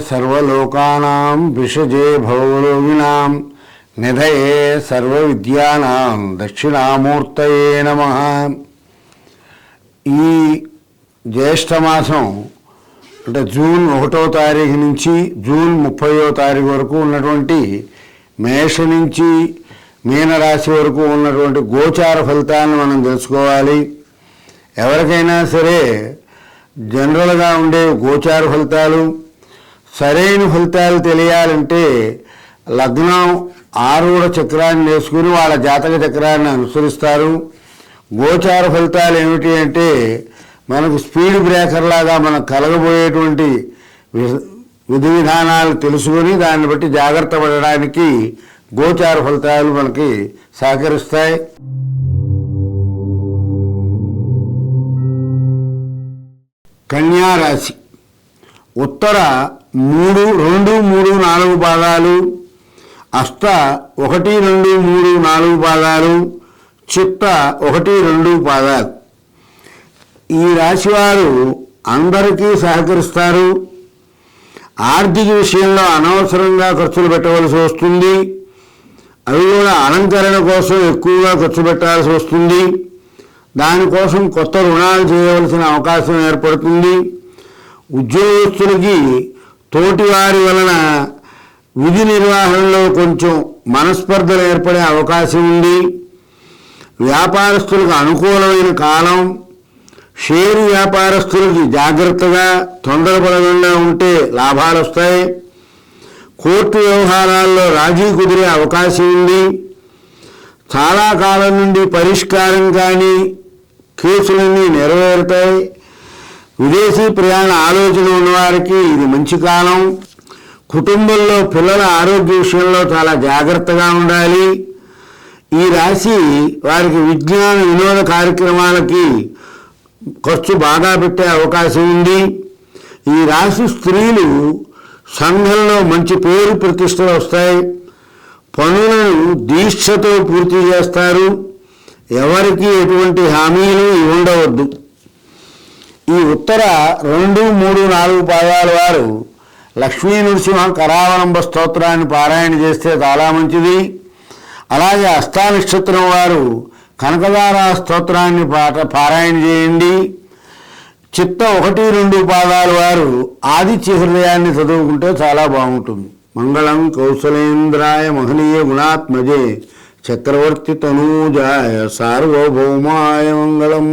సర్వలోకానాం విషజే భవరోగిణాం నిధయే సర్వవిద్యానాం దక్షిణామూర్తయే నమః. ఈ జ్యేష్ఠమాసం అంటే జూన్ 1వ తారీఖు నుంచి జూన్ 30వ తారీఖు వరకు ఉన్నటువంటి మేష నుంచి మీనరాశి వరకు ఉన్నటువంటి గోచార ఫలితాలను మనం తెలుసుకోవాలి. ఎవరికైనా సరే జనరల్గా ఉండే గోచార ఫలితాలు సరైన ఫలితాలు తెలియాలంటే లగ్నం ఆరుడ చక్రాన్ని వేసుకుని వాళ్ళ జాతక చక్రాన్ని అనుసరిస్తారు. గోచార ఫలితాలు ఏమిటి అంటే మనకు స్పీడ్ బ్రేకర్ లాగా మనకు కలగబోయేటువంటి విధి విధానాలు తెలుసుకొని దాన్ని బట్టి జాగ్రత్త పడడానికి గోచార ఫలితాలు మనకి సహకరిస్తాయి. కన్యా రాశి ఉత్తర 3, 2, 3, 4 పాదాలు, అష్ట 1, 2, 3, 4 పాదాలు, చిత్త 1, 2 పాదాలు. ఈ రాశివారు అందరికీ సహకరిస్తారు. ఆర్థిక విషయంలో అనవసరంగా ఖర్చులు పెట్టవలసి వస్తుంది. అవి కూడా అలంకరణ కోసం ఎక్కువగా ఖర్చు పెట్టాల్సి వస్తుంది. దానికోసం కొత్త రుణాలు చేయవలసిన అవకాశం ఏర్పడుతుంది. ఉద్యోగస్తులకి తోటివారి వలన విధి నిర్వహణలో కొంచెం మనస్పర్ధలు ఏర్పడే అవకాశం ఉంది. వ్యాపారస్తులకు అనుకూలమైన కాలం. షేరు వ్యాపారస్తులకి జాగ్రత్తగా తొందరపడకుండా ఉంటే లాభాలు వస్తాయి. కోర్టు వ్యవహారాల్లో రాజీ కుదిరే అవకాశం ఉంది. చాలా కాలం నుండి పరిష్కారం కానీ కేసులన్నీ నెరవేరుతాయి. విదేశీ ప్రయాణ ఆలోచన ఉన్నవారికి ఇది మంచి కాలం. కుటుంబంలో పిల్లల ఆరోగ్య విషయంలో చాలా జాగ్రత్తగా ఉండాలి. ఈ రాశి వారికి విజ్ఞాన వినోద కార్యక్రమాలకి ఖర్చు బాగా పెట్టే అవకాశం ఉంది. ఈ రాశి స్త్రీలు సంఘంలో మంచి పేరు ప్రతిష్టలు వస్తాయి. పనులను దీక్షతో పూర్తి చేస్తారు. ఎవరికి ఎటువంటి హామీలు ఉండవద్దు. ఈ ఉత్తర 2, 3, 4 పాదాల వారు లక్ష్మీ నృసింహ కరావలంబ స్తోత్రాన్ని పారాయణ చేస్తే చాలా మంచిది. అలాగే అష్టా నక్షత్రం వారు కనకదార స్తోత్రాన్ని పారాయణ చేయండి. చిత్త 1, 2 పాదాల వారు ఆదిత్య హృదయాన్ని చదువుకుంటే చాలా బాగుంటుంది. మంగళం కౌసలేంద్రాయ మహనీయ గుణాత్మజే చక్రవర్తి తనూజాయ సార్వభౌమాయ మంగళం.